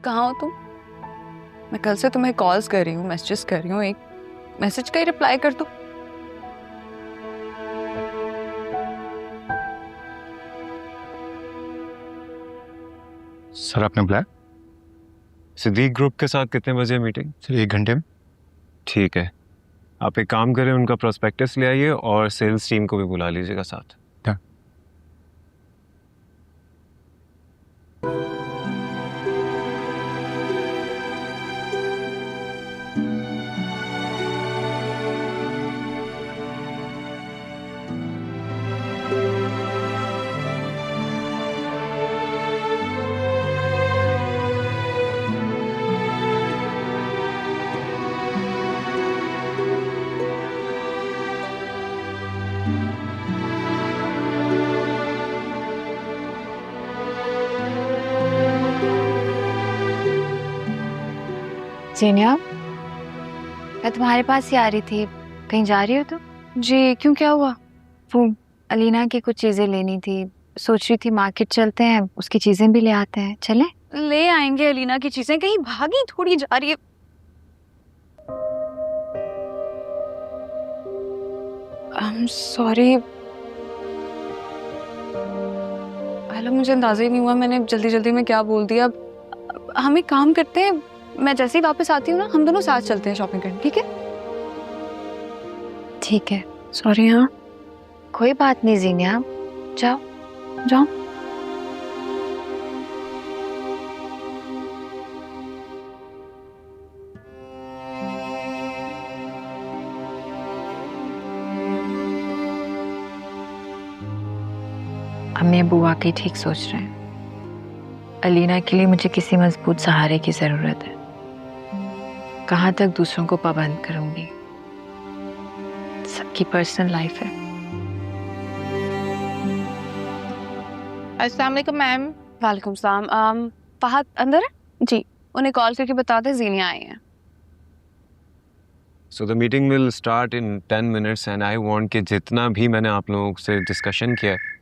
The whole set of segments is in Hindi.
कहाँ हो तुम? मैं कल से तुम्हें कॉल्स कर रही हूँ, मैसेजेस कर रही हूँ, एक मैसेज का ही रिप्लाई कर दो। सर आपने बुलाया? सिद्दीक ग्रुप के साथ कितने बजे मीटिंग? सर 1 घंटे में। ठीक है, आप एक काम करें, उनका प्रोस्पेक्टस ले आइए और सेल्स टीम को भी बुला लीजिएगा साथ। हाँ। जीनिया, मैं तुम्हारे पास ही आ रही थी। कहीं जा रही हो तुम? जी क्यों, क्या हुआ? वो अलीना की कुछ चीजें लेनी थी, सोच रही थी मार्केट चलते हैं, उसकी चीजें भी ले आते हैं। चले? ले आएंगे अलीना की चीजें, कहीं भागी थोड़ी जा रही है। सॉरी, हेलो, मुझे अंदाजा ही नहीं हुआ मैंने जल्दी जल्दी में क्या बोल दिया। अब हम एक काम करते हैं, मैं जैसे ही वापस आती हूँ ना, हम दोनों साथ चलते हैं शॉपिंग करने, ठीक है? ठीक है। सॉरी। हाँ कोई बात नहीं जीनिया, जाओ जाओ। अम्मी अबू वाकई ठीक सोच रहे हैं। अलीना के लिए मुझे किसी मजबूत सहारे की जरूरत है। कहाँ तक दूसरों को पाबंद करूंगी? सबकी पर्सनल लाइफ है। अस्सलाम वालेकुम मैम। वालेकुम सलाम। फहद अंदर है? जी, उन्हें कॉल करके बता दे जीनिया आई हैं। So the meeting will start in 10 minutes and I want कि जितना भी मैंने आप लोगों से डिस्कशन किया है।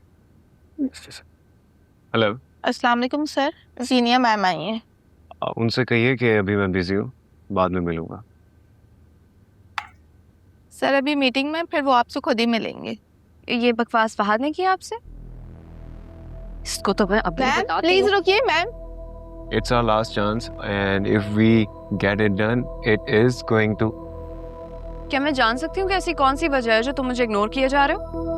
हेलो, अस्सलाम वालेकुम सर, जीनिया मैम आई हैं। उनसे कहिए कि अभी मैं बिजी हूँ, बाद में मिलूंगा। सर अभी मीटिंग में, फिर वो आपसे खुद ही मिलेंगे। ये बकवास फहद ने किया आपसे? इसको तो मैं अभी मैम बताती प्लीज हूँ। रुकिए ma'am. It's our last chance and if we get it done, it is going to... क्या मैं जान सकती हूँ कि ऐसी कौन सी वजह है जो तुम मुझे इग्नोर किए जा रहे हो?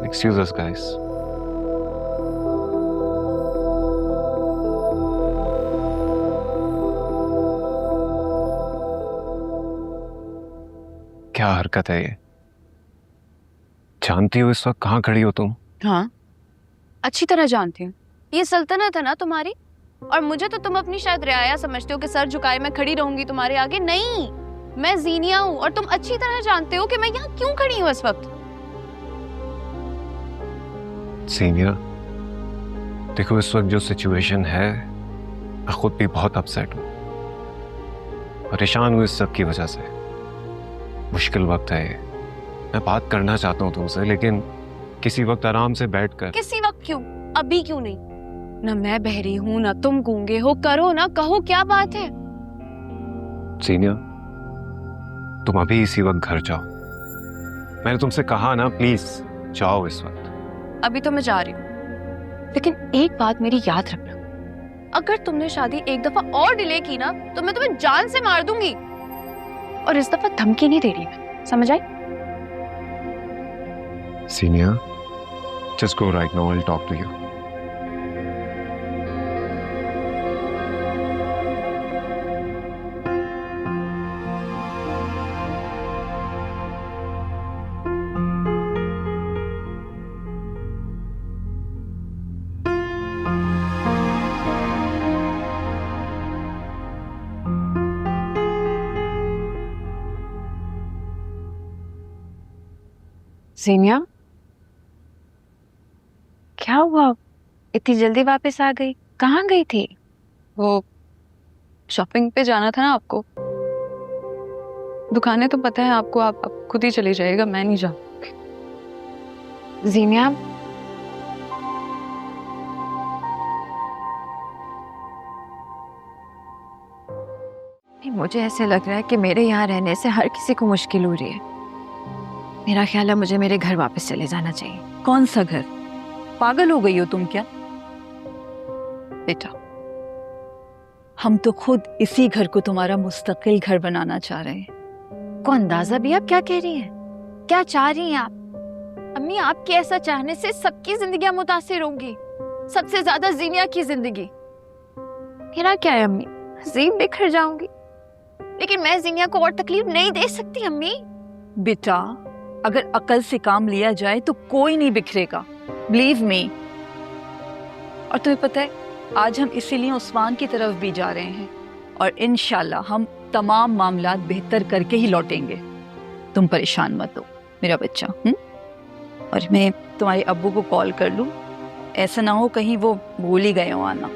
Excuse us guys. क्या हरकत है ये? जानती हो इस वक्त कहाँ खड़ी हो तुम? हाँ, अच्छी तरह जानती हूँ। ये सल्तनत है ना तुम्हारी, और मुझे तो तुम अपनी शायद रियाया समझते हो कि सर झुकाए मैं खड़ी रहूंगी तुम्हारे आगे। नहीं, मैं जीनिया हूँ और तुम अच्छी तरह जानते हो कि मैं यहाँ क्यों खड़ी हूँ इस वक्त। सीनियर, देखो इस वक्त जो सिचुएशन है, मैं खुद भी बहुत अपसेट हूँ, परेशान हूँ इस सब की वजह से। मुश्किल वक्त है ये। मैं बात करना चाहता हूँ तुमसे, लेकिन किसी वक्त आराम से बैठकर। किसी वक्त क्यों? अभी क्यों नहीं? ना मैं बहरी हूँ ना तुम गूंगे हो, करो ना, कहो क्या बात है? सीनियर, तुम अभी इसी वक्त घर जाओ। मैंने तुमसे कहा ना, प्लीज जाओ इस वक्त। अभी तो मैं जा रही हूँ, लेकिन एक बात मेरी याद रखना, अगर तुमने शादी एक दफा और डिले की ना तो मैं तुम्हें जान से मार दूंगी। और इस दफा धमकी नहीं दे रही मैं, समझ आई? Senior, just go right now. I'll talk to you. जीनिया, क्या हुआ? इतनी जल्दी वापस आ गई? कहाँ गई थी? वो शॉपिंग पे जाना था ना आपको। दुकानें तो पता है आपको, आप खुद ही चले जाइएगा, मैं नहीं जाऊंगी। जीनिया, मुझे ऐसे लग रहा है कि मेरे यहाँ रहने से हर किसी को मुश्किल हो रही है। मेरा ख्याल है मुझे मेरे घर वापस चले जाना चाहिए। कौन सा घर? पागल हो गई हो तुम क्या? बेटा, हम तो खुद इसी घर को तुम्हारा मुस्तकिल घर बनाना चाह रहे हैं। को अंदाजा भी आप क्या कह रही हैं? क्या चाह रही हैं आप? अम्मी, आपके ऐसा चाहने से सबकी जिंदगियां मुतासिर होंगी, सबसे ज्यादा जीनिया की जिंदगी। मेरा क्या है अम्मी, जीन बिखर जाऊंगी, लेकिन मैं जीनिया को और तकलीफ नहीं दे सकती अम्मी। बेटा, अगर अकल से काम लिया जाए तो कोई नहीं बिखरेगा, बिलीव मी। और तुम्हें पता है, आज हम इसीलिए उस्मान की तरफ भी जा रहे हैं और इंशाल्लाह हम तमाम मामलात बेहतर करके ही लौटेंगे। तुम परेशान मत हो मेरा बच्चा। और मैं तुम्हारे अब्बू को कॉल कर लूं, ऐसा ना हो कहीं वो भूल ही गए हो आना।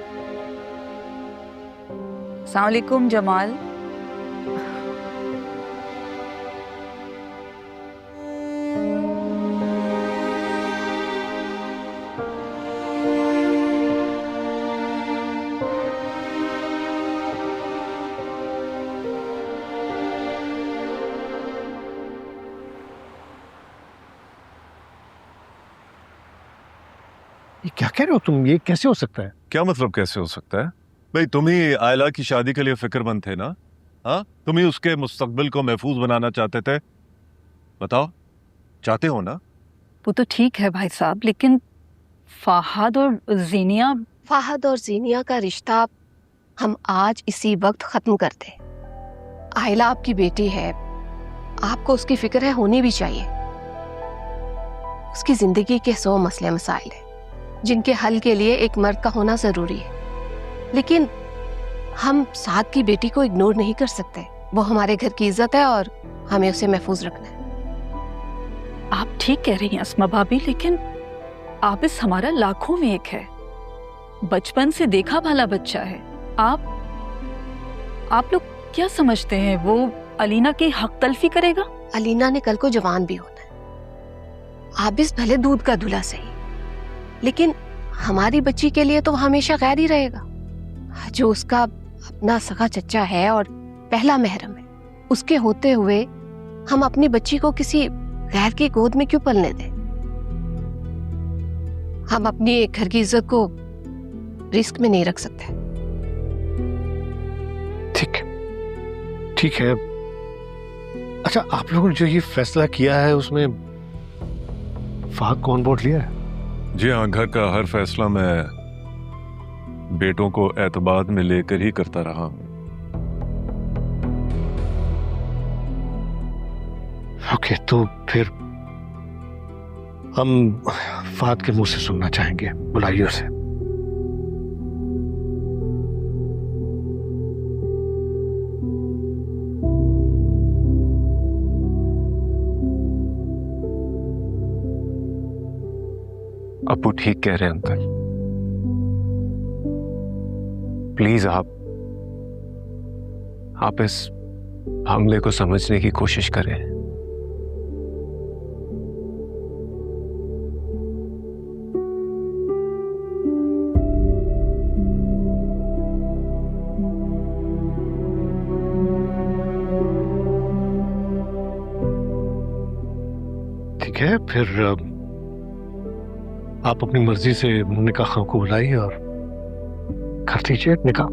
अस्सलाम वालेकुम जमाल। ये क्या कह रहे हो तुम? ये कैसे हो सकता है? क्या मतलब कैसे हो सकता है? भाई तुम ही आयला की शादी के लिए फिक्रमंद थे ना? हाँ, तुम ही उसके मुस्तकबिल को महफूज बनाना चाहते थे। बताओ, चाहते हो ना? वो तो ठीक है भाई साहब, लेकिन फाहद और जीनिया। फाहद और जीनिया का रिश्ता हम आज इसी वक्त खत्म कर दें। आयला आपकी बेटी है, आपको उसकी फिक्र है, होनी भी चाहिए। उसकी जिंदगी के 100 मसले मसाइल हैं जिनके हल के लिए एक मर्द का होना जरूरी है, लेकिन हम साद की बेटी को इग्नोर नहीं कर सकते। वो हमारे घर की इज्जत है और हमें उसे महफूज रखना है। आप ठीक कह रही हैं अस्मा भाभी, लेकिन आबिस हमारा लाखों में एक है, बचपन से देखा भाला बच्चा है। आप लोग क्या समझते हैं वो अलीना की हक तलफी करेगा? अलीना ने कल को जवान भी होना है। आबिस भले दूध का दूल्हा सही, लेकिन हमारी बच्ची के लिए तो हमेशा गैर ही रहेगा। जो उसका अपना सगा चच्चा है और पहला महरम है, उसके होते हुए हम अपनी बच्ची को किसी गैर की गोद में क्यों पलने दें? हम अपनी एक घर की इज्जत को रिस्क में नहीं रख सकते। ठीक है। अच्छा, आप लोगों ने जो ये फैसला किया है उसमें फाहद को ऑन बोर्ड लिया है? जी हाँ, घर का हर फैसला मैं बेटों को एतबाद में लेकर ही करता रहा हूँ। ओके, तो फिर हम फाहद के मुंह से सुनना चाहेंगे। बुलाइए उसे। अब्बू ठीक कह रहे हैं अंकल, प्लीज आप इस हमले को समझने की कोशिश करें। ठीक है, फिर आप अपनी मर्जी से निकाह को बुलाइए और कर दीजिए निकाह।